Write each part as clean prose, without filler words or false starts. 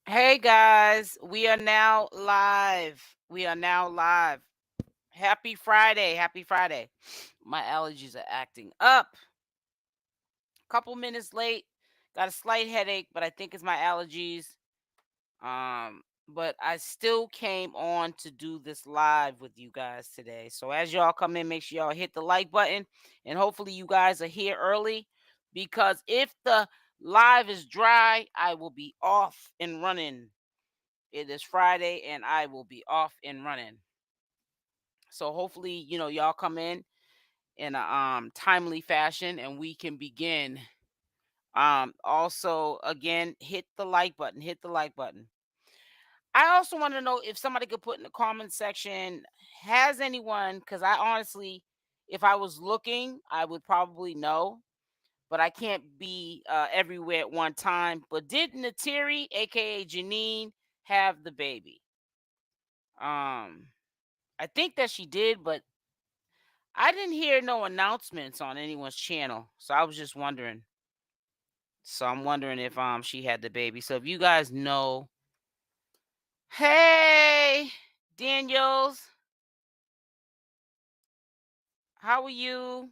Hey guys, we are now live. We are now live. Happy Friday. Happy Friday. My allergies are acting up. Couple minutes late. Got a slight headache, but I think it's my allergies. But I still came on to do this live with you guys today. So as y'all come in, make sure y'all hit the like button and hopefully you guys are here early because if the live is dry, I will be off and running. It is Friday and I will be off and running. So hopefully, y'all come in a timely fashion and we can begin. Also again, hit the like button, hit the like button. I also want to know if somebody could put in the comment section, has anyone, because I honestly, if I was looking, I would probably know, but I can't be everywhere at one time. But did Natiri, aka Janine, have the baby? Um, I think that she did, but I didn't hear no announcements on anyone's channel. So I was just wondering. So I'm wondering if she had the baby. So if you guys know, hey Daniels, how are you?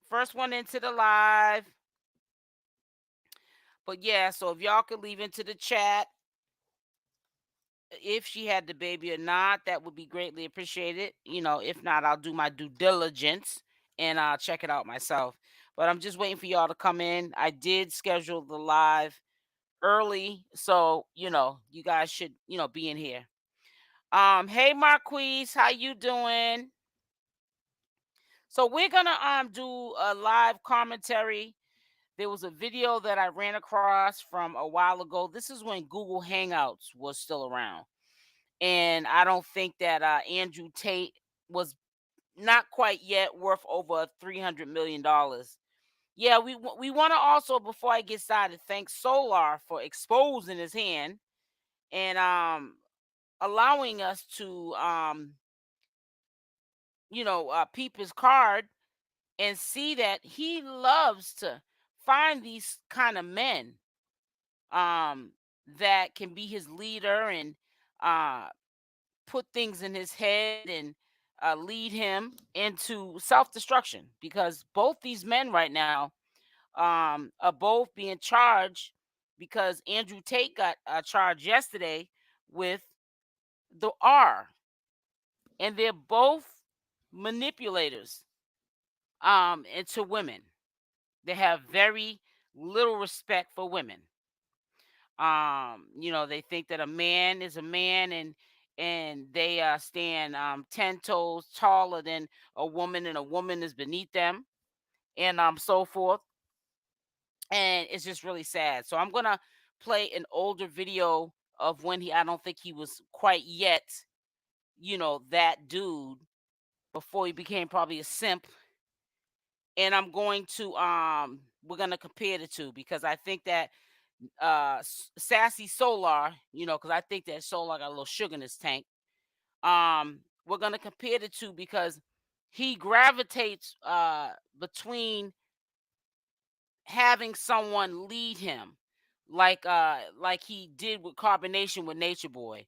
First one into the live. But yeah, so if y'all could leave into the chat if she had the baby or not, that would be greatly appreciated. If not, I'll do my due diligence and I'll check it out myself. But I'm just waiting for y'all to come in. I did schedule the live early, so you guys should be in here. Hey Marquise, how you doing? So we're gonna do a live commentary. There was a video that I ran across from a while ago. This is when Google Hangouts was still around. And I don't think that Andrew Tate was not quite yet worth over $300 million. Yeah, we want to also, before I get started, thank Solar for exposing his hand and allowing us to peep his card and see that he loves to find these kind of men um that can be his leader and uh put things in his head and lead him into self-destruction, because both these men right now are both being charged because Andrew Tate got charged yesterday with the R, and they're both manipulators into women. They have very little respect for women. They think that a man is a man, and they stand 10 toes taller than a woman, and a woman is beneath them, and so forth. And it's just really sad. So I'm gonna play an older video of when I don't think he was quite yet, that dude, before he became probably a simp. And I'm going to we're gonna compare the two because I think that Sassy Solar, because I think that Solar got a little sugar in his tank. We're gonna compare the two because he gravitates between having someone lead him, like he did with Carbonation with Nature Boy.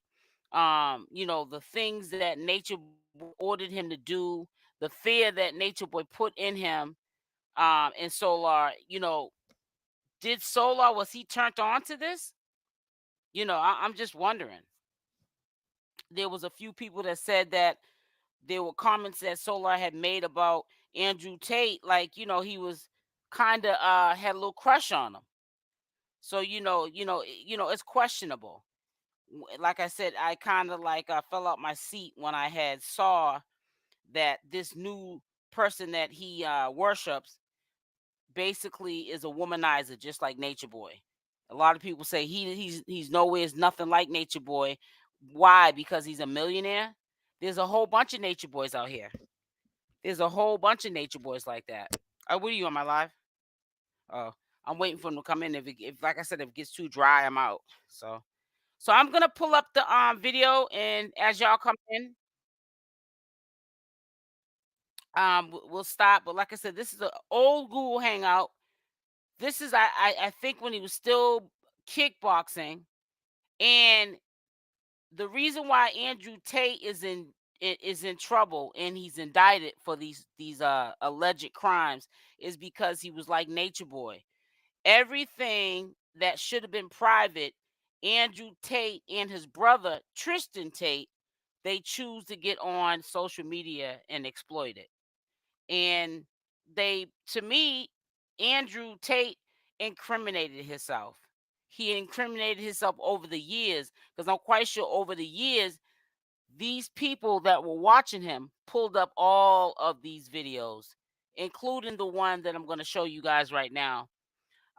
The things that Nature Boy ordered him to do, the fear that Nature Boy put in him, and Solar, did Solar, was he turned on to this? I'm just wondering. There was a few people that said that there were comments that Solar had made about Andrew Tate, like, he was kind of had a little crush on him. So it's questionable. Like I said, I kind of like fell out my seat when I had saw that this new person that he worships basically is a womanizer, just like Nature Boy. A lot of people say he's nowhere is nothing like Nature Boy. Why? Because he's a millionaire. There's a whole bunch of Nature Boys out here. There's a whole bunch of Nature Boys like that. What are you on my live? Oh, I'm waiting for him to come in. If like I said, if it gets too dry, I'm out. So I'm gonna pull up the video, and as y'all come in, we'll stop. But like I said, this is an old Google Hangout. This is I think when he was still kickboxing, And the reason why Andrew Tate is in trouble and he's indicted for these alleged crimes is because he was like Nature Boy. Everything that should have been private, Andrew Tate and his brother Tristan Tate, they choose to get on social media and exploit it. And to me, Andrew Tate incriminated himself. He incriminated himself over the years, because I'm quite sure over the years, these people that were watching him pulled up all of these videos, including the one that I'm going to show you guys right now.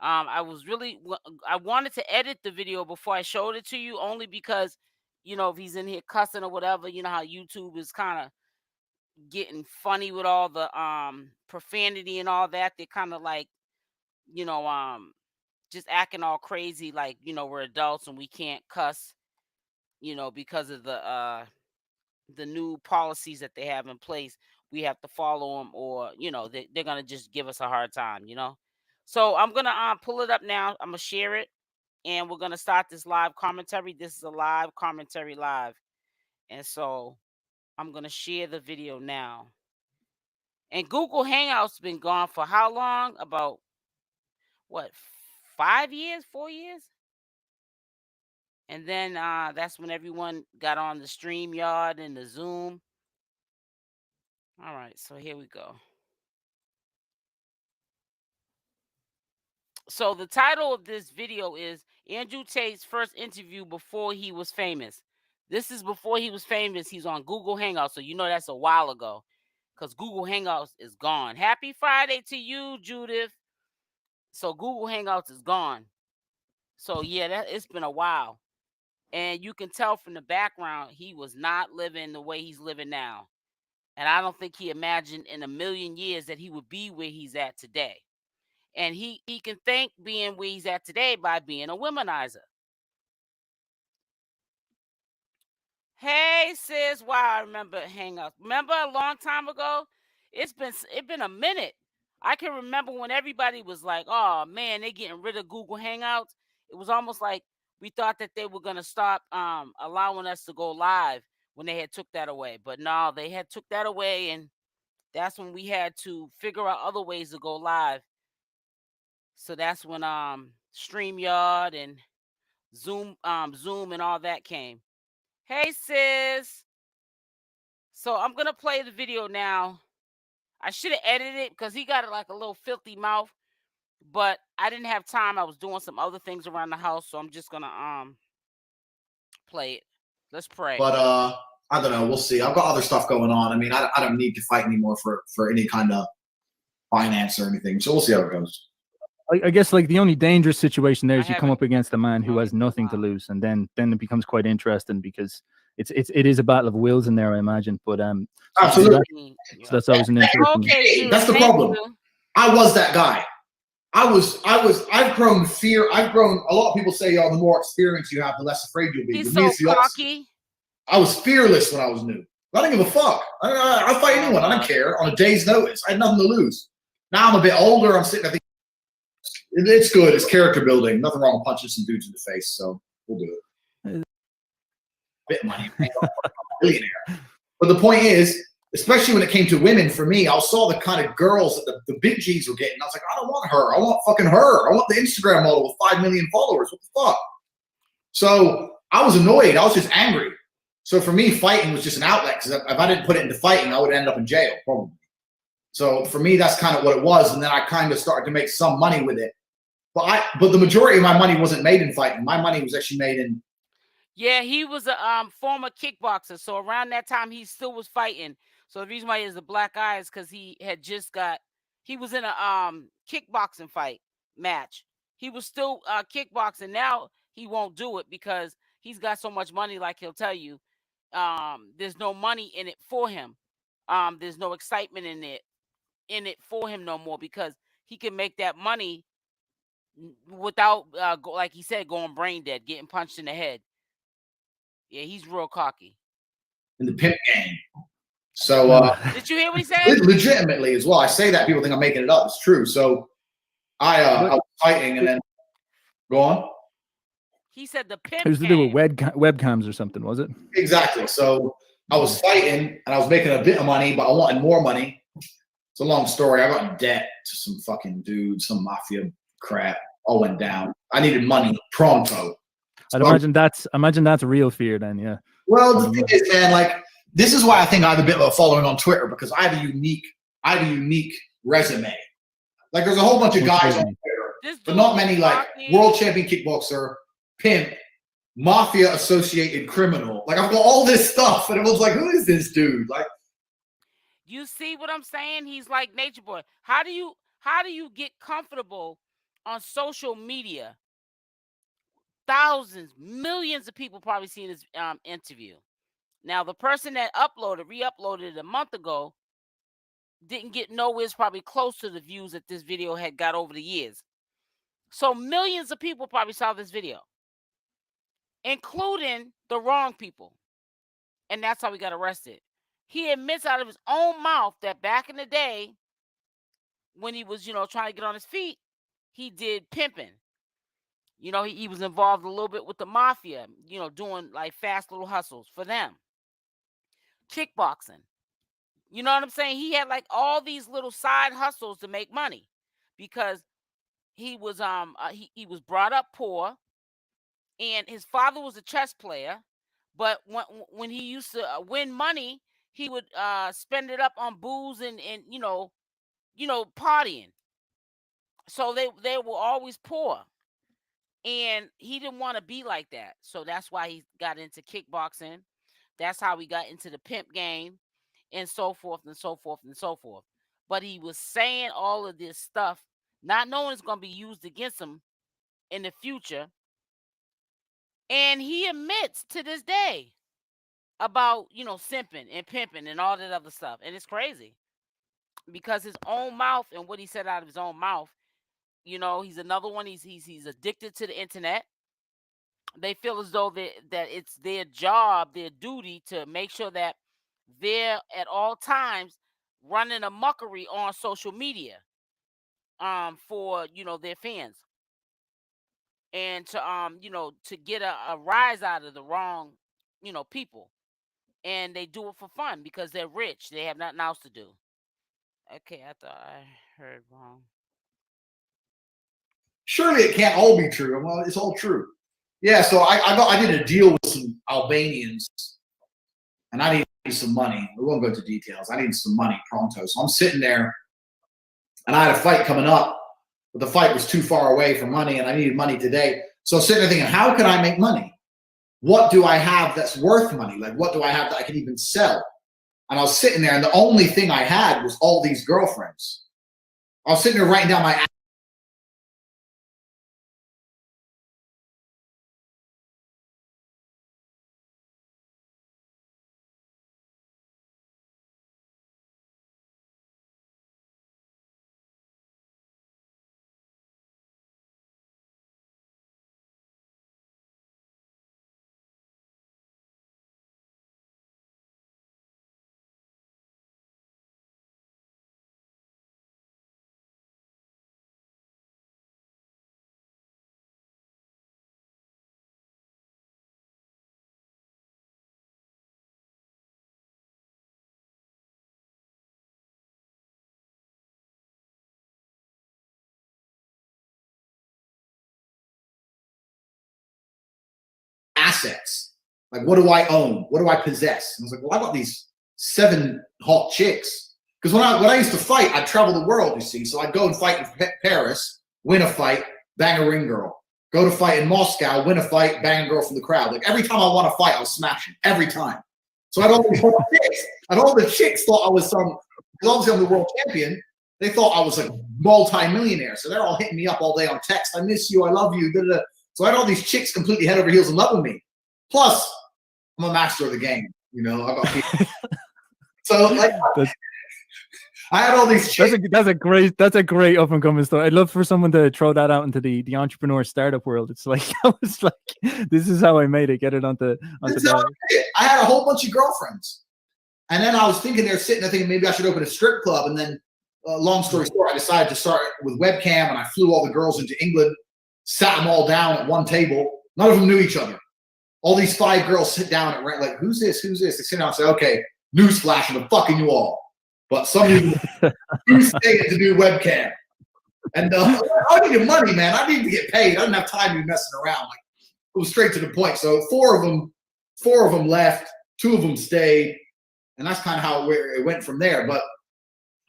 I wanted to edit the video before I showed it to you, only because, if he's in here cussing or whatever, you know how YouTube is kind of getting funny with all the profanity and all that. They're kind of like, just acting all crazy, like, we're adults and we can't cuss, because of the new policies that they have in place. We have to follow them, or they're gonna just give us a hard time. So I'm gonna pull it up now. I'm gonna share it, and we're gonna start this live commentary. This is a live commentary live, and so I'm gonna share the video now. And Google Hangouts been gone for how long? About what, 5 years, 4 years? And then that's when everyone got on the StreamYard and the Zoom. All right, so here we go. So the title of this video is Andrew Tate's first interview before he was famous. This is before he was famous. He's on Google Hangouts, so that's a while ago, because Google Hangouts is gone. Happy Friday to you, Judith. So Google Hangouts is gone. So yeah, it's been a while. And you can tell from the background, he was not living the way he's living now. And I don't think he imagined in a million years that he would be where he's at today. And he can thank being where he's at today by being a womanizer. Hey, sis. Wow, I remember Hangouts. Remember a long time ago? It's been a minute. I can remember when everybody was like, oh, man, they're getting rid of Google Hangouts. It was almost like we thought that they were going to stop allowing us to go live when they had took that away. But no, they had took that away, and that's when we had to figure out other ways to go live. So that's when StreamYard and Zoom and all that came. Hey, sis. So I'm going to play the video now. I should have edited it because he got like a little filthy mouth, but I didn't have time. I was doing some other things around the house, so I'm just going to play it. Let's pray. But I don't know. We'll see. I've got other stuff going on. I mean, I don't need to fight anymore for any kind of finance or anything. So we'll see how it goes. I guess like the only dangerous situation there is you come up against a man who has nothing to lose, and then it becomes quite interesting because it is a battle of wills in there, I imagine. But absolutely. So that's always an interesting. Okay, that's the problem. I was that guy. I've grown fear. I've grown. A lot of people say, "Oh, the more experience you have, the less afraid you'll be." He's so cocky. I was fearless when I was new. I didn't give a fuck. I'll fight anyone. I don't care. On a day's notice, I had nothing to lose. Now I'm a bit older. I'm sitting. I think it's good. It's character building. Nothing wrong with punching some dudes in the face. So we'll do it. Bit of money, millionaire. But the point is, especially when it came to women, for me, I saw the kind of girls that the big G's were getting. I was like, I don't want her. I want fucking her. I want the Instagram model with 5 million followers. What the fuck? So I was annoyed. I was just angry. So for me, fighting was just an outlet, because if I didn't put it into fighting, I would end up in jail probably. So for me, that's kind of what it was. And then I kind of started to make some money with it. But the majority of my money wasn't made in fighting. My money was actually made in. Yeah, he was a former kickboxer. So around that time, he still was fighting. So the reason why he has the black eye is because he was in a kickboxing fight match. He was still kickboxing. Now he won't do it because he's got so much money, like he'll tell you. There's no money in it for him. There's no excitement in it for him no more, because he can make that money without, like he said, going brain dead, getting punched in the head. Yeah, he's real cocky. In the pimp game. So did you hear what he said? Legitimately as well. I say that, people think I'm making it up. It's true. So I was fighting, and then go on. He said the pimp. It was to do with webcams or something, was it? Exactly. So I was fighting and I was making a bit of money, but I wanted more money. It's a long story. I got in debt to some fucking dude, some mafia crap. All went down. I needed money pronto. I'd imagine that's real fear then, yeah. Well, the thing is, man, like, this is why I think I have a bit of a following on Twitter, because I have a unique resume. Like, there's a whole bunch of guys on Twitter, but not many, like, world champion kickboxer, pimp, mafia associated criminal. Like, I've got all this stuff, and everyone's like, who is this dude? Like, you see what I'm saying? He's like Nature Boy. How do you get comfortable on social media? Thousands, millions of people probably seen this interview. Now, the person that re-uploaded it a month ago didn't get nowhere probably close to the views that this video had got over the years. So millions of people probably saw this video, including the wrong people. And that's how he got arrested. He admits out of his own mouth that back in the day, when he was, trying to get on his feet, he did pimping. He was involved a little bit with the mafia, doing like fast little hustles for them. Kickboxing. You know what I'm saying? He had like all these little side hustles to make money because he was he was brought up poor, and his father was a chess player, but when he used to win money, he would spend it up on booze and partying. So they were always poor. And he didn't want to be like that. So that's why he got into kickboxing. That's how he got into the pimp game and so forth and so forth and so forth. But he was saying all of this stuff, not knowing it's going to be used against him in the future. And he admits to this day about, simping and pimping and all that other stuff. And it's crazy because his own mouth and what he said out of his own mouth, he's another one. He's addicted to the internet. They feel as though that it's their job, their duty to make sure that they're at all times running a muckery on social media for their fans, and to to get a rise out of the wrong people, and they do it for fun because they're rich. They have nothing else to do. Okay, I thought I heard wrong. Surely it can't all be true. Well, it's all true. Yeah, so I did a deal with some Albanians, and I needed some money. We won't go into details. I needed some money pronto. So I'm sitting there, and I had a fight coming up, but the fight was too far away for money, and I needed money today. So I'm sitting there thinking, how can I make money? What do I have that's worth money? Like, what do I have that I can even sell? And I was sitting there, and the only thing I had was all these girlfriends. I was sitting there writing down my assets. Like, what do I own? What do I possess? And I was like, well, I got these 7 hot chicks. Because when I used to fight, I'd travel the world, you see. So I'd go and fight in Paris, win a fight, bang a ring girl. Go to fight in Moscow, win a fight, bang a girl from the crowd. Like, every time I won a fight, I was smashing. Every time. So I had all these hot chicks. And all the chicks thought I was some, because obviously I'm the world champion, they thought I was like multi-millionaire. So they're all hitting me up all day on text. I miss you. I love you. Da, da, da. So I had all these chicks completely head over heels in love with me. Plus, I'm a master of the game. I got people. So like, I had all these chicks. That's a great up and coming story. I'd love for someone to throw that out into the entrepreneur startup world. It's like, I was like, this is how I made it. Get it onto I had a whole bunch of girlfriends, and then I was thinking they're sitting there thinking maybe I should open a strip club. And then, long story short, I decided to start with webcam, and I flew all the girls into England, sat them all down at one table, None of them knew each other. All these 5 girls sit down and like, who's this? Who's this? They sit down and say, okay, newsflash, I'm fucking you all. But some of you do stay to do webcam. And I needed money, man. I needed to get paid. I didn't have time to be messing around. Like, it was straight to the point. So 4 of them left, 2 of them stayed, and that's kind of how it went from there. But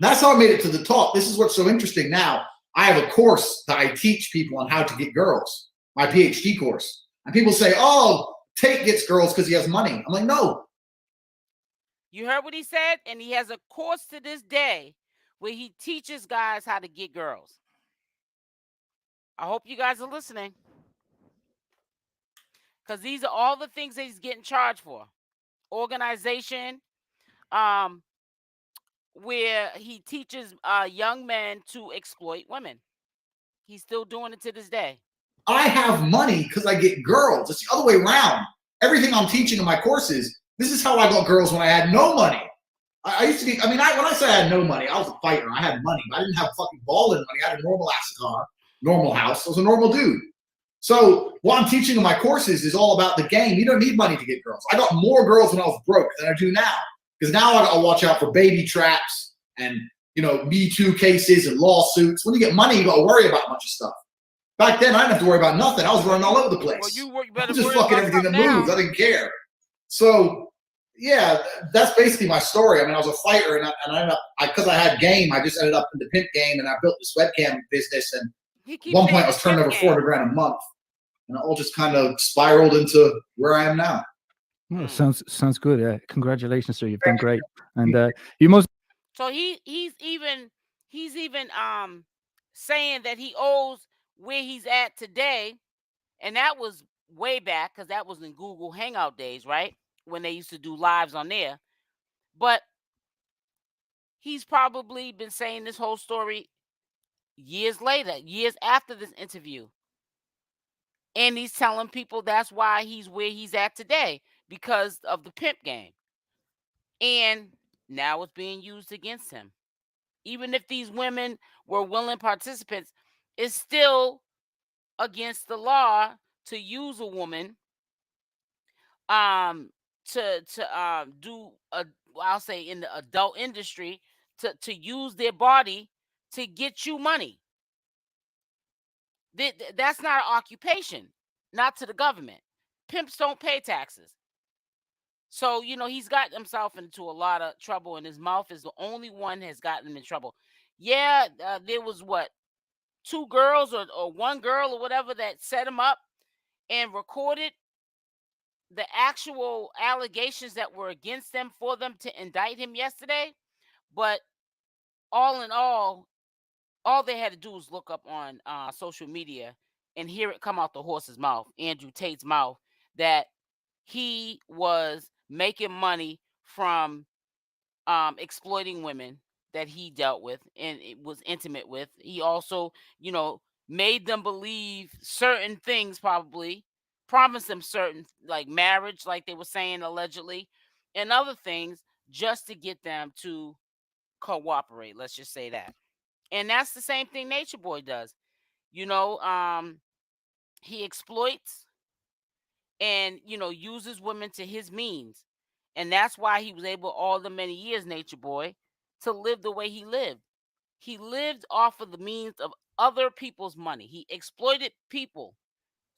that's how I made it to the top. This is what's so interesting now. I have a course that I teach people on how to get girls, my PhD course. And people say, oh, Tate gets girls because he has money. I'm like, no. You heard what he said? And he has a course to this day where he teaches guys how to get girls. I hope you guys are listening. Because these are all the things that he's getting charged for. Organization, where he teaches young men to exploit women. He's still doing it to this day. I have money because I get girls. It's the other way around. Everything I'm teaching in my courses, this is how I got girls when I had no money. I used to be, when I say I had no money, I was a fighter. I had money, but I didn't have fucking balling money. I had a normal ass car, normal house. I was a normal dude. So what I'm teaching in my courses is all about the game. You don't need money to get girls. I got more girls when I was broke than I do now. Because now I gotta watch out for baby traps and, Me Too cases and lawsuits. When you get money, you gotta worry about a bunch of stuff. Back then, I didn't have to worry about nothing. I was running all over the place. Well, you better I was just fucking everything that moves. I didn't care. So, yeah, that's basically my story. I was a fighter, and I ended up, because I had game, I just ended up in the pimp game, and I built this webcam business. And at one point, I was turning over $400,000 a month, and it all just kind of spiraled into where I am now. Oh, sounds good. Yeah, congratulations, sir. You've done great. And you most. So he's even saying that he owes where he's at today, and that was way back because that was in Google Hangout days, right? When they used to do lives on there. But he's probably been saying this whole story years later, years after this interview. And he's telling people that's why he's where he's at today, because of the pimp game. And now it's being used against him. Even if these women were willing participants, it's still against the law to use a woman to do I'll say in the adult industry to use their body to get you money. That's not an occupation, not to the government. Pimps don't pay taxes. So, he's gotten himself into a lot of trouble, and his mouth is the only one has gotten him in trouble. Yeah, there was 2 girls or 1 girl or whatever that set him up and recorded the actual allegations that were against them for them to indict him yesterday. But all in all they had to do was look up on social media and hear it come out the horse's mouth, Andrew Tate's mouth, that he was making money from exploiting women that he dealt with and it was intimate with. He also, made them believe certain things, probably promised them certain, like marriage, like they were saying allegedly, and other things just to get them to cooperate. Let's just say that. And that's the same thing Nature Boy does. He exploits and, uses women to his means. And that's why he was able all the many years, Nature Boy, to live the way he lived. He lived off of the means of other people's money. He exploited people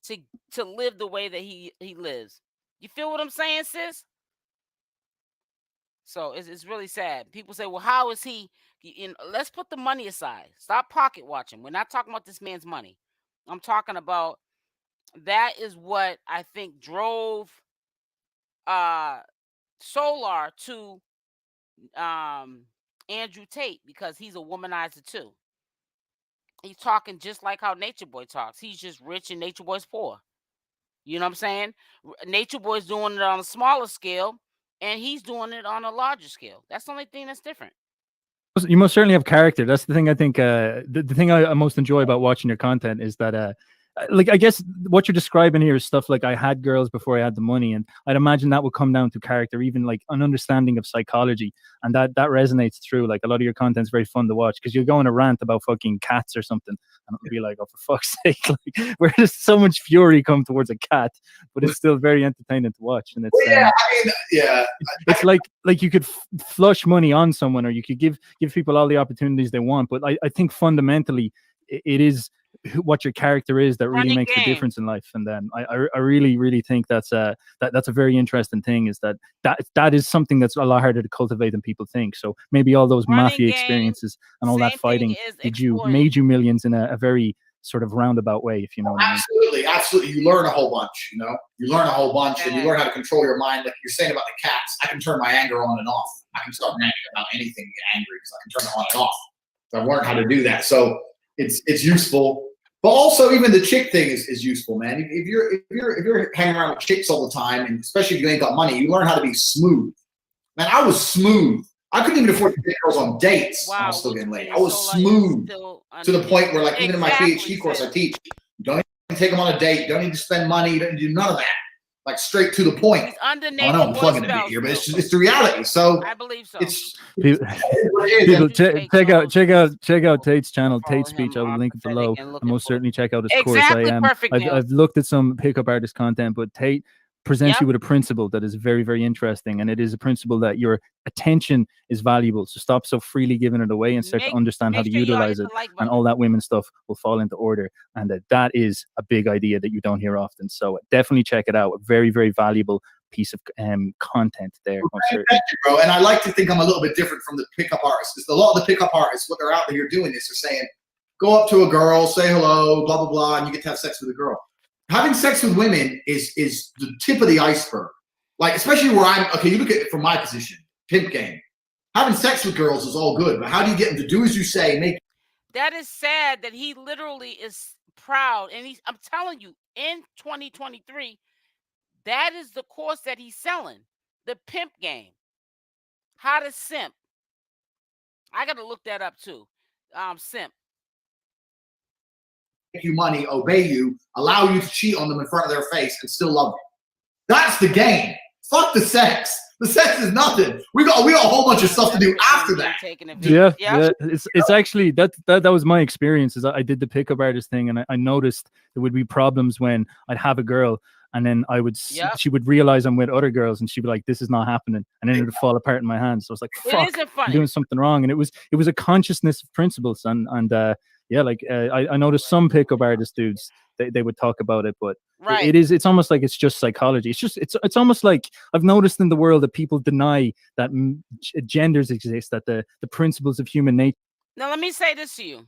to live the way that he lives. You feel what I'm saying, sis? So it's really sad. People say, well, how is he? Let's put the money aside. Stop pocket watching. We're not talking about this man's money. I'm talking about that is what I think drove Solar to Andrew Tate, because he's a womanizer too. He's talking just like how Nature Boy talks. He's just rich and Nature Boy's poor. You know what I'm saying? Nature Boy's doing it on a smaller scale, and he's doing it on a larger scale. That's the only thing that's different. You most certainly have character. That's the thing I think. The thing I most enjoy about watching your content is that like, I guess what you're describing here is stuff like I had girls before I had the money, and I'd imagine that would come down to character, even like an understanding of psychology, and that resonates through. Like, a lot of your content's very fun to watch because you're going to rant about fucking cats or something, and it'll be like, oh, for fuck's sake, like, where does so much fury come towards a cat, but it's still very entertaining to watch. And it's it's like you could flush money on someone, or you could give people all the opportunities they want, but I think fundamentally it is what your character is that really makes the difference in life. And then I really think that's a very interesting thing, is that is something that's a lot harder to cultivate than people think. So maybe all those mafia experiences and all that fighting made you millions in a very sort of roundabout way, if you know what I mean. Absolutely. You learn a whole bunch, you learn a whole bunch, and you learn how to control your mind. Like you're saying about the cats, I can turn my anger on and off. I can start ranting about anything, get angry, because I can turn it on and off. So I've learned how to do that. So it's useful. But also, even the chick thing is useful, man. If you're hanging around with chicks all the time, and especially if you ain't got money, you learn how to be smooth. Man, I was smooth. I couldn't even afford to take girls on dates. I was still getting laid. I was smooth to the point where, like, even in my PhD course I teach, you don't even take them on a date. You don't need to spend money. You don't need to do none of that. Like, straight to the point. I know I'm plugging a bit here, but it's the reality. So I believe so. People check out Tate's channel, Tate Speech. I will link it below. And most certainly check out his course. I've looked at some pickup artist content, but Tate presents you with a principle that is very, very interesting, and it is a principle that your attention is valuable. So stop so freely giving it away and start to understand how to utilize it, and all that women stuff will fall into order. And that is a big idea that you don't hear often. So definitely check it out. A very, very valuable piece of content there. Thank you, bro. And I like to think I'm a little bit different from the pickup artists, because a lot of the pickup artists, what they're out there doing this, they're saying, go up to a girl, say hello, blah blah blah, and you get to have sex with a girl. Having sex with women is the tip of the iceberg. Like, especially where you look at it from my position, pimp game. Having sex with girls is all good, but how do you get them to do as you say? That is sad that he literally is proud. And I'm telling you, in 2023, that is the course that he's selling. The pimp game. How to simp. I got to look that up too. Simp. You money, obey you, allow you to cheat on them in front of their face, and still love you. That's the game. Fuck the sex. The sex is nothing. We got a whole bunch of stuff to do after that. Yeah. It's actually that was my experience. Is I did the pickup artist thing, and I noticed there would be problems when I'd have a girl, and then she would realize I'm with other girls, and she'd be like, "This is not happening," and then it would fall apart in my hands. So I was like, "Fuck, I'm doing something wrong." And it was a consciousness of principles, and I noticed some pickup artist dudes, they would talk about it, but it's almost like it's just psychology. It's almost like I've noticed in the world that people deny that genders exist, that the principles of human nature. Now let me say this to you.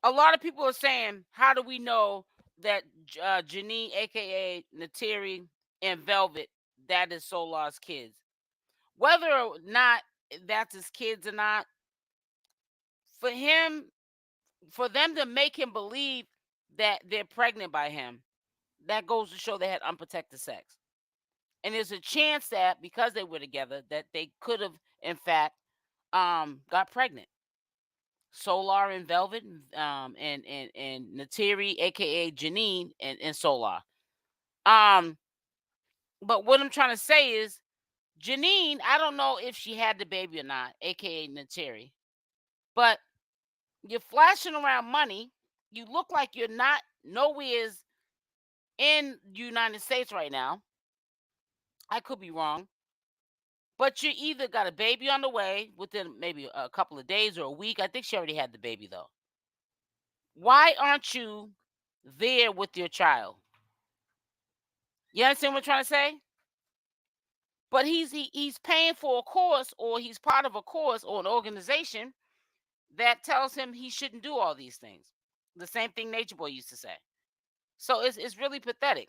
A lot of people are saying, how do we know that Janine, aka Nateri, and Velvet, that is Solar's kids? Whether or not that's his kids or not, for them to make him believe that they're pregnant by him, that goes to show they had unprotected sex. And there's a chance that because they were together, that they could have, in fact, got pregnant. Solar and Velvet, and Nateri, aka Janine, and Solar. But what I'm trying to say is, Janine, I don't know if she had the baby or not, aka Nateri, but you're flashing around money. You look like you're not nowhere's in the United States right now. I could be wrong. But you either got a baby on the way within maybe a couple of days or a week. I think she already had the baby, though. Why aren't you there with your child? You understand what I'm trying to say? But he's paying for a course, or he's part of a course or an organization that tells him he shouldn't do all these things. The same thing Nature Boy used to say. So it's really pathetic.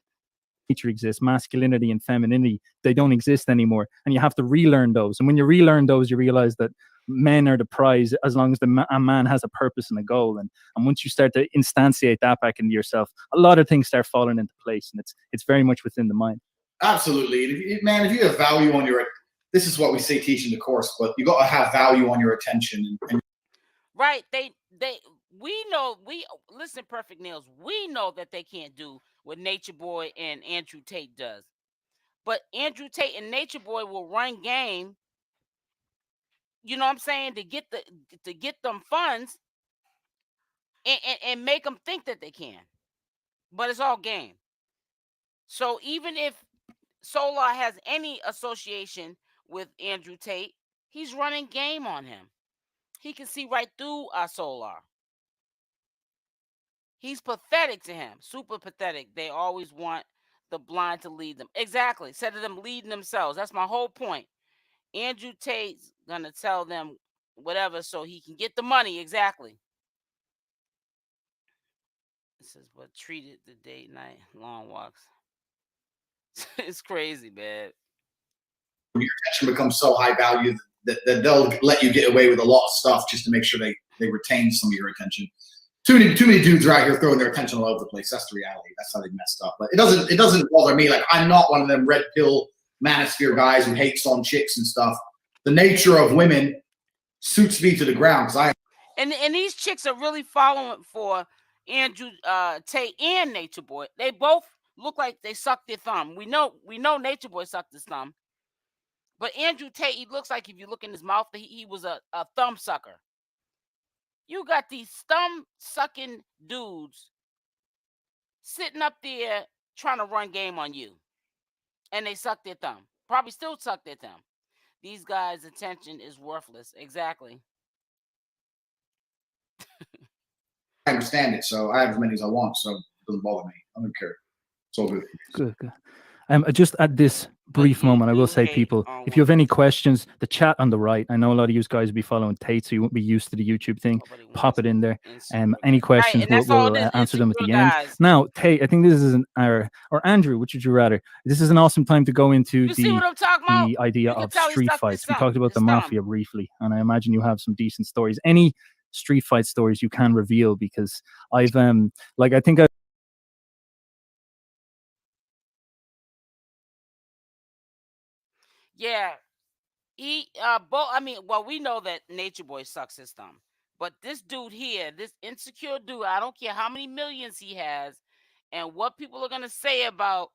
Nature exists, masculinity and femininity, they don't exist anymore, and you have to relearn those. And when you relearn those, you realize that men are the prize, as long as a man has a purpose and a goal. And once you start to instantiate that back into yourself, a lot of things start falling into place, and it's very much within the mind. Absolutely. If you have value on this is what we say teaching the course, but you got to have value on your attention. Right. we know listen, Perfect Nails. We know that they can't do what Nature Boy and Andrew Tate does. But Andrew Tate and Nature Boy will run game, you know what I'm saying, to get them funds and make them think that they can. But it's all game. So even if Solar has any association with Andrew Tate, he's running game on him. He can see right through our Solar. He's pathetic to him. Super pathetic. They always want the blind to lead them. Exactly. Instead of them leading themselves. That's my whole point. Andrew Tate's gonna tell them whatever so he can get the money. Exactly. It says, but treated the date night long walks. It's crazy, man. Your attention becomes so high value that they'll let you get away with a lot of stuff just to make sure they retain some of your attention. Too many dudes are out here throwing their attention all over the place. That's the reality. That's how they messed up. But it doesn't bother me. Like, I'm not one of them red pill manosphere guys who hates on chicks and stuff. The nature of women suits me to the ground because and these chicks are really following for Andrew Tate and Nature Boy. They both look like they sucked their thumb. We know Nature Boy sucked his thumb. But Andrew Tate, he looks like, if you look in his mouth, he was a thumb sucker. You got these thumb sucking dudes sitting up there trying to run game on you. And they suck their thumb. Probably still suck their thumb. These guys' attention is worthless. Exactly. I understand it, so I have as many as I want, so it doesn't bother me. I don't care. It's all good. Good. Just at this brief moment, I will say, people, if you have any questions, the chat on the right, I know a lot of you guys will be following Tate, so you won't be used to the YouTube thing. Pop it in there. Any questions, we'll answer them at the end. Now, Tate, I think this is or Andrew, which would you rather? This is an awesome time to go into the idea of street fights. We talked about the mafia briefly, and I imagine you have some decent stories. Any street fight stories you can reveal, because I've I think yeah, he we know that Nature Boy sucks his thumb, but this dude here, this insecure dude, I don't care how many millions he has and what people are gonna say about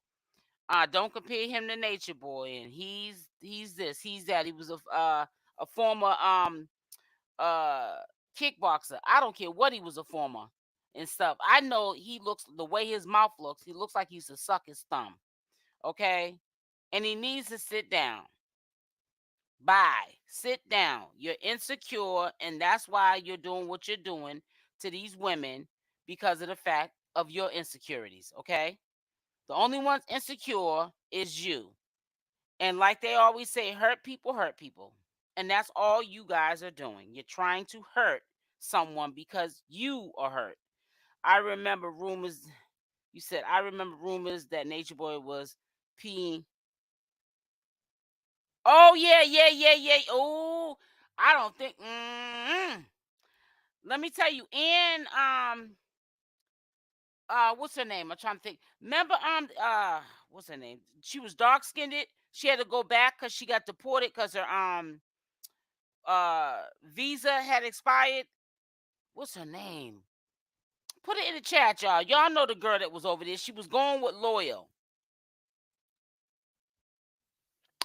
don't compare him to Nature Boy, and he's this, he's that. He was a former kickboxer. I don't care what he was a former and stuff. I know he looks, the way his mouth looks, he looks like he used to suck his thumb. Okay? And he needs to sit down. Bye. Sit down. You're insecure, and that's why you're doing what you're doing to these women, because of the fact of your insecurities. Okay? The only one's insecure is you. And like they always say, hurt people hurt people. And that's all you guys are doing. You're trying to hurt someone because you are hurt. I remember rumors. You said, I remember rumors that Nature Boy was peeing. Oh, yeah. Oh, I don't think. Let me tell you, and what's her name? I'm trying to think. Remember, what's her name? She was dark skinned. She had to go back because she got deported because her visa had expired. What's her name? Put it in the chat, y'all. Y'all know the girl that was over there. She was going with Loyal.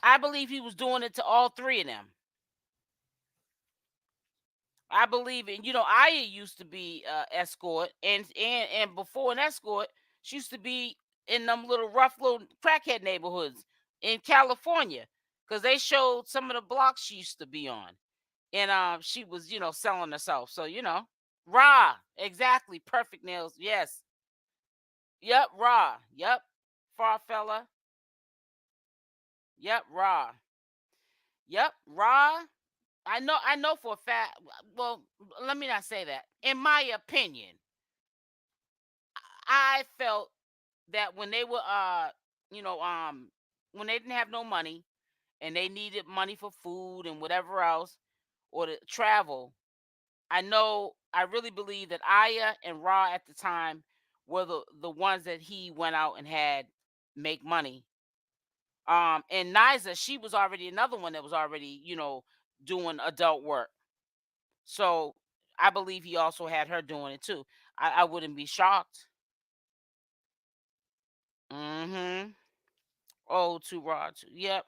I believe he was doing it to all three of them. I believe it. You know, Aya used to be escort, and before an escort, she used to be in them little rough little crackhead neighborhoods in California, because they showed some of the blocks she used to be on, and she was, you know, selling herself. So, you know, raw, exactly. Perfect Nails, yes. Yep, raw. Yep, far fella. Yep, raw. Yep, raw. I know for a fact. Well, let me not say that. In my opinion, I felt that when they were when they didn't have no money and they needed money for food and whatever else, or to travel, I really believe that Aya and Ra at the time were the ones that he went out and had make money. And Niza, she was already another one that was already, you know, doing adult work. So I believe he also had her doing it too. I wouldn't be shocked. Mm-hmm. Oh, to Rod. Yep.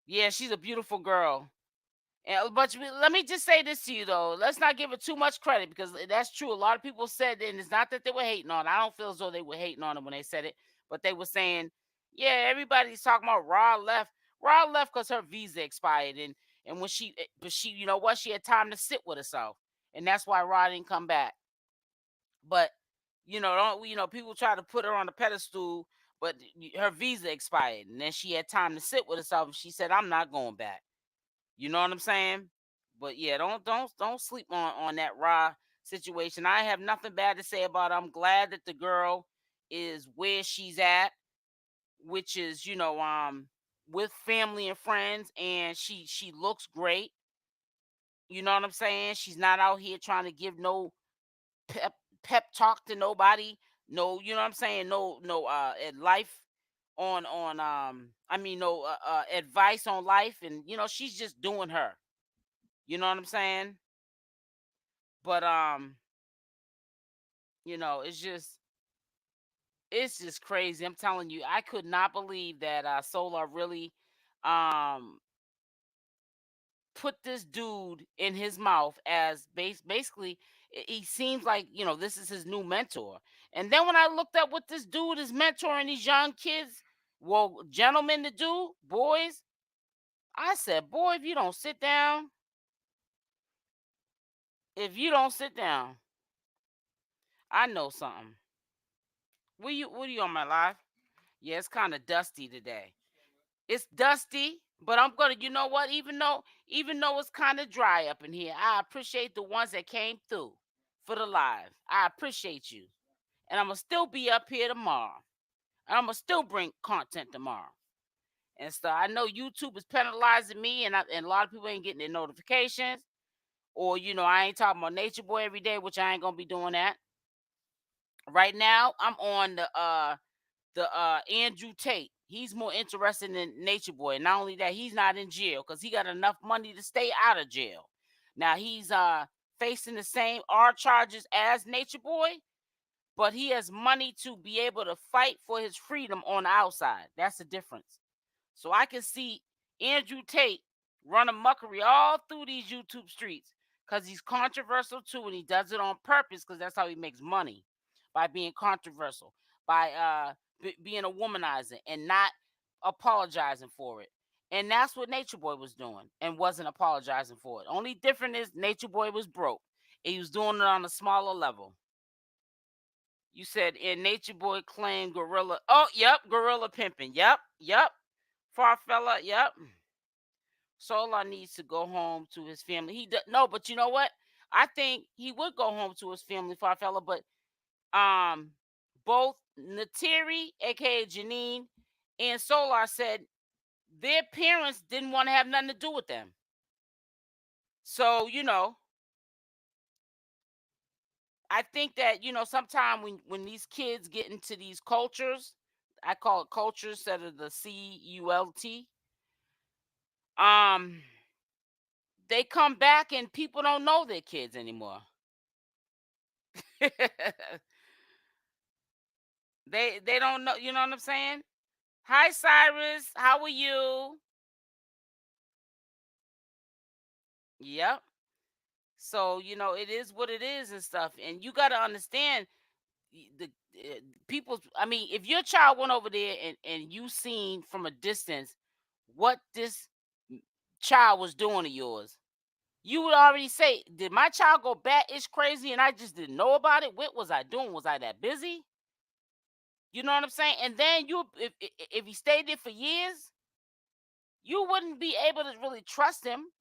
Yeah, she's a beautiful girl. And, but let me just say this to you though. Let's not give it too much credit because that's true. A lot of people said it, and it's not that they were hating on it. I don't feel as though they were hating on it when they said it, but they were saying, yeah, everybody's talking about Rod left. Rod left because her visa expired, and when but she, you know what, she had time to sit with herself, and that's why Rod didn't come back. But don't people try to put her on the pedestal, but her visa expired, and then she had time to sit with herself, and she said, "I'm not going back." You know what I'm saying? But yeah, don't sleep on that raw situation. I have nothing bad to say about it. I'm glad that the girl is where she's at, which is with family and friends, and she looks great. You know what I'm saying? She's not out here trying to give no pep talk to nobody. No, you know what I'm saying? No life on I mean no advice on life, and she's just doing her. You know what I'm saying? But it's just crazy. I'm telling you, I could not believe that Solar really um put this dude in his mouth as basically he seems like this is his new mentor. And then when I looked up what this dude is mentoring these young kids, well, gentlemen to do, boys, I said, boy, if you don't sit down, I know something. What are you on my live? Yeah, it's kind of dusty today. It's dusty, but I'm gonna, you know what? Even though it's kind of dry up in here, I appreciate the ones that came through for the live. I appreciate you, and I'm gonna still be up here tomorrow, and I'm gonna still bring content tomorrow. And so I know YouTube is penalizing me, and a lot of people ain't getting their notifications, or I ain't talking about Nature Boy every day, which I ain't gonna be doing that. Right now, I'm on the Andrew Tate. He's more interested in Nature Boy. And not only that, he's not in jail because he got enough money to stay out of jail. Now he's facing the same R charges as Nature Boy, but he has money to be able to fight for his freedom on the outside. That's the difference. So I can see Andrew Tate running muckery all through these YouTube streets because he's controversial too, and he does it on purpose because that's how he makes money, by being controversial, by being a womanizer and not apologizing for it. And that's what Nature Boy was doing and wasn't apologizing for it. Only different is Nature Boy was broke. And he was doing it on a smaller level. You said in Nature Boy claimed gorilla. Oh, yep, gorilla pimping. Yep. Farfella, yep. Solar needs to go home to his family. No, but you know what? I think he would go home to his family, Farfella, but both Natiri, aka Janine, and Solar said their parents didn't want to have nothing to do with them. So, I think that, sometimes when these kids get into these cultures, I call it cultures instead of the CULT, they come back and people don't know their kids anymore. they don't know, you know what I'm saying? Hi Cyrus, how are you? Yep. So, it is what it is and stuff. And you got to understand the people. I mean, if your child went over there and you seen from a distance what this child was doing to yours, you would already say, did my child go bat it's crazy and I just didn't know about it? What was I doing? Was I that busy? You know what I'm saying? And then if he stayed there for years, you wouldn't be able to really trust him.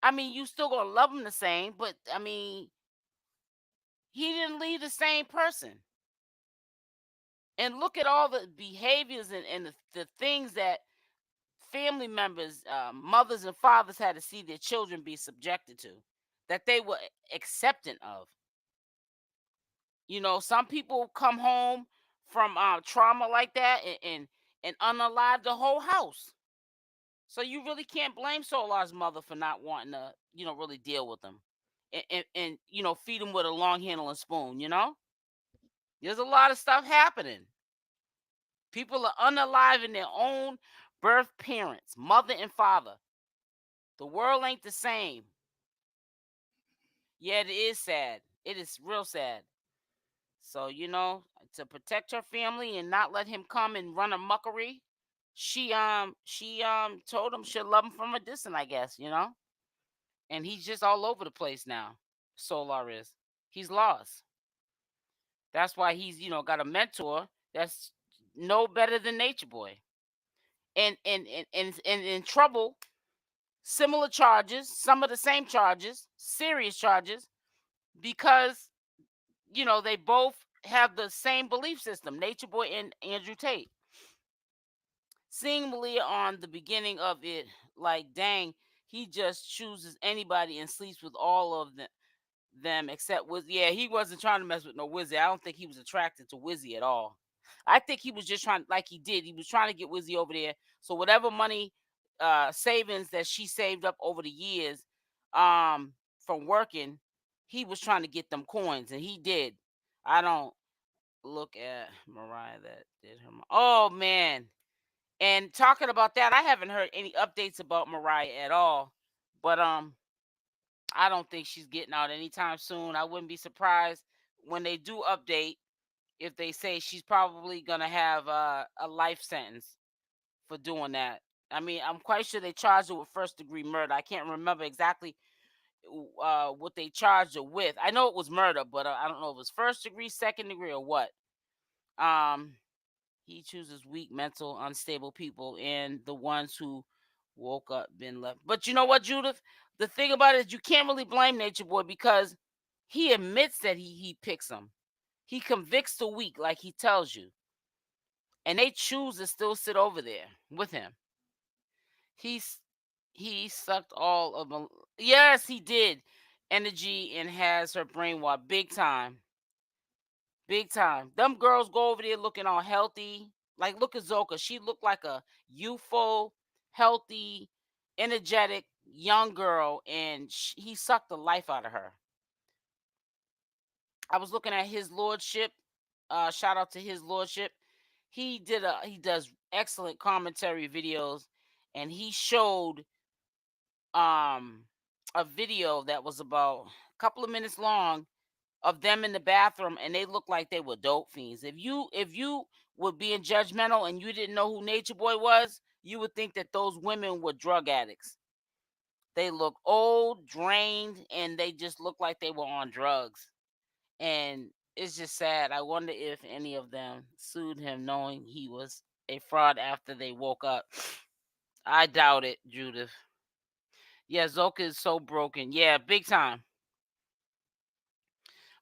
I mean, you still gonna love him the same, but I mean, he didn't leave the same person. And look at all the behaviors and the things that family members, mothers and fathers had to see their children be subjected to, that they were accepting of. Some people come home from trauma like that and unalive the whole house. So you really can't blame Solar's mother for not wanting to, really deal with them. and feed them with a long handle and spoon. There's a lot of stuff happening. People are unaliving their own birth parents, mother and father. The world ain't the same. Yeah, it is sad. It is real sad. So, to protect her family and not let him come and run a muckery, she told him she'll love him from a distance, I guess, And he's just all over the place now. Solar is. He's lost. That's why he's, got a mentor that's no better than Nature Boy. And in trouble, similar charges, some of the same charges, serious charges, because they both have the same belief system, Nature Boy and Andrew Tate. Seeing Malia on the beginning of it, like, dang, he just chooses anybody and sleeps with all of them except Wizzy. Yeah, he wasn't trying to mess with no Wizzy. I don't think he was attracted to Wizzy at all. I think he was just trying, like he was trying to get Wizzy over there. So whatever money, savings that she saved up over the years, from working, he was trying to get them coins, and he did. I don't look at Mariah that did her. Oh man. And talking about that, I haven't heard any updates about Mariah at all. But I don't think she's getting out anytime soon. I wouldn't be surprised when they do update if they say she's probably gonna have a life sentence for doing that. I mean, I'm quite sure they charged her with first-degree murder. I can't remember exactly what they charged her with. I know it was murder, but I don't know if it was first degree, second degree, or what. He chooses weak, mental, unstable people and the ones who woke up, been left. But you know what, Judith? The thing about it is you can't really blame Nature Boy because he admits that he picks them. He convicts the weak, like he tells you. And they choose to still sit over there with him. He sucked all of them. Yes, he did. Energy and has her brainwashed big time. Big time. Them girls go over there looking all healthy. Like, look at Zoka. She looked like a youthful, healthy, energetic young girl, and he sucked the life out of her. I was looking at his lordship. Shout out to his lordship. He does excellent commentary videos, and he showed a video that was about a couple of minutes long of them in the bathroom, and they looked like they were dope fiends. If you were being judgmental and you didn't know who Nature Boy was, you would think that those women were drug addicts. They look old, drained, and they just look like they were on drugs. And it's just sad. I wonder if any of them sued him knowing he was a fraud after they woke up. I doubt it, Judith. Yeah, Zoka is so broken. Yeah, big time.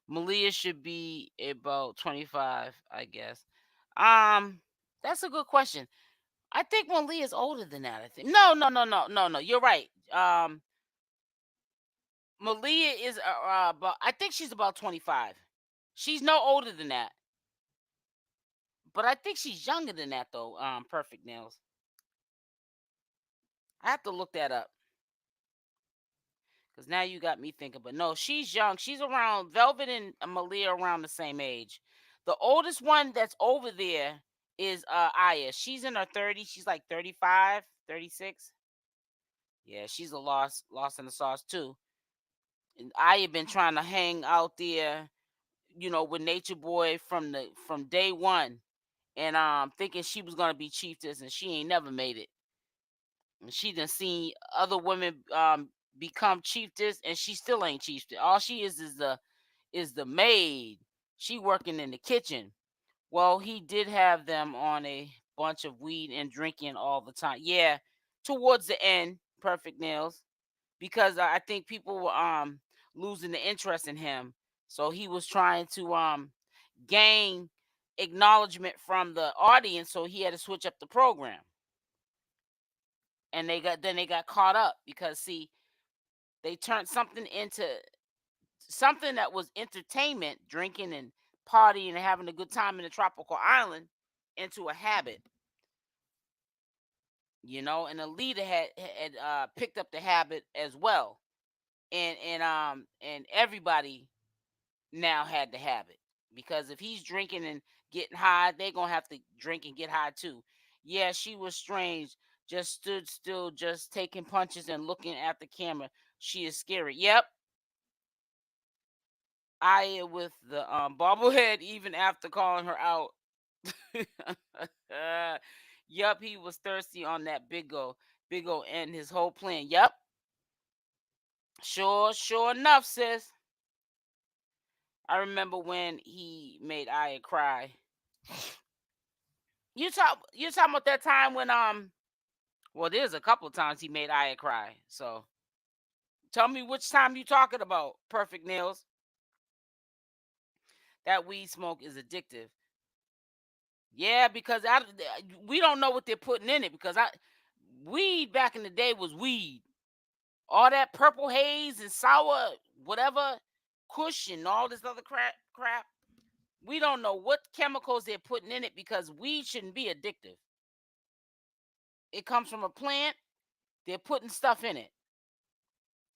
Malia should be about 25, I guess. That's a good question. I think Malia is older than that. I think no. You're right. Malia is about. I think she's about 25. She's no older than that, but I think she's younger than that though. Perfect Nails. I have to look that up because now you got me thinking. But no, she's young. She's around Velvet and Malia around the same age. The oldest one that's over there is Aya. She's in her 30s. She's like 35, 36. Yeah, she's a lost in the sauce too. And Aya been trying to hang out there, with Nature Boy from day one, and thinking she was gonna be chiefess, and she ain't never made it. And she done seen other women become chiefess, and she still ain't chiefess. All she is the maid. She working in the kitchen. Well, he did have them on a bunch of weed and drinking all the time. Yeah, towards the end, Perfect Nails, because I think people were losing the interest in him. So he was trying to gain acknowledgement from the audience, so he had to switch up the program. And they got caught up because see, they turned something into something that was entertainment, drinking and partying and having a good time in a tropical island, into a habit. And the leader had picked up the habit as well. and everybody now had to have it, because if he's drinking and getting high, they're gonna have to drink and get high too. Yeah, she was strange, just stood still, just taking punches and looking at the camera. She is scary. Yep. Aya with the bobblehead even after calling her out. Yup, he was thirsty on that Big O and his whole plan. Yup. Sure enough, sis. I remember when he made Aya cry. You talking about that time when well, there's a couple of times he made Aya cry. So tell me which time you talking about, Perfect Nails. That weed smoke is addictive. Yeah, because we don't know what they're putting in it, because weed back in the day was weed. All that purple haze and sour whatever, kush and all this other crap. We don't know what chemicals they're putting in it, because weed shouldn't be addictive. It comes from a plant. They're putting stuff in it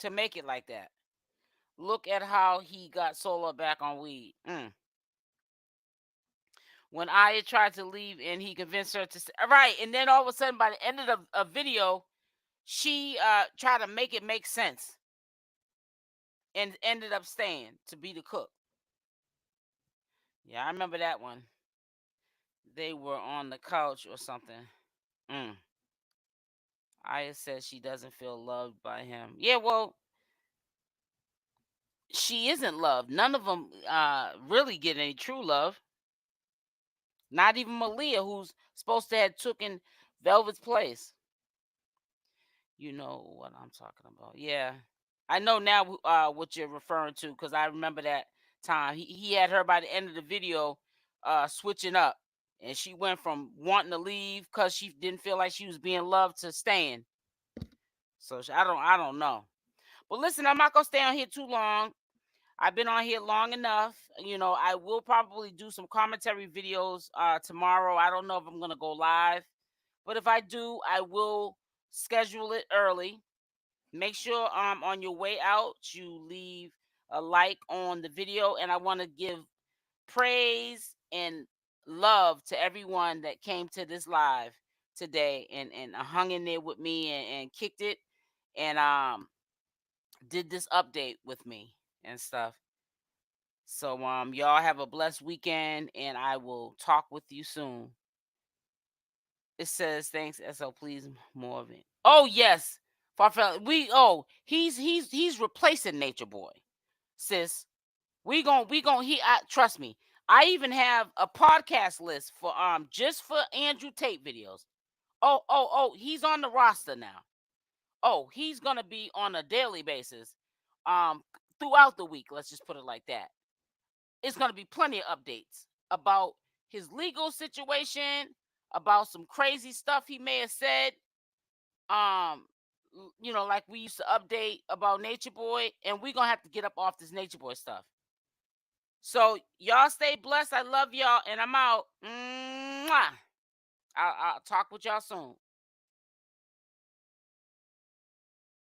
to make it like that. Look at how he got Sola back on weed. When Aya tried to leave and he convinced her to stay. Right, and then all of a sudden by the end of the video, she tried to make it make sense and ended up staying to be the cook. Yeah, I remember that one. They were on the couch or something. Aya says she doesn't feel loved by him. Yeah, well, she isn't loved. None of them really get any true love. Not even Malia, who's supposed to have taken Velvet's place. You know what I'm talking about. Yeah. I know now what you're referring to, because I remember that time. He had her by the end of the video switching up. And she went from wanting to leave because she didn't feel like she was being loved to staying. So I don't know. But listen, I'm not going to stay on here too long. I've been on here long enough. You know, I will probably do some commentary videos tomorrow. I don't know if I'm going to go live. But if I do, I will schedule it early. Make sure on your way out, you leave a like on the video. And I want to give praise and love to everyone that came to this live today and hung in there with me and kicked it and did this update with me and stuff. So y'all have a blessed weekend, and I will talk with you soon. It says thanks, SL, please more of it. Oh yes, he's replacing Nature Boy, sis. We gon' trust me. I even have a podcast list for just for Andrew Tate videos. Oh, he's on the roster now. Oh, he's gonna be on a daily basis throughout the week. Let's just put it like that. It's gonna be plenty of updates about his legal situation, about some crazy stuff he may have said. You know, like we used to update about Nature Boy, and we're gonna have to get up off this Nature Boy stuff. So y'all stay blessed. I love y'all, and I'm out. Mwah. I'll talk with y'all soon.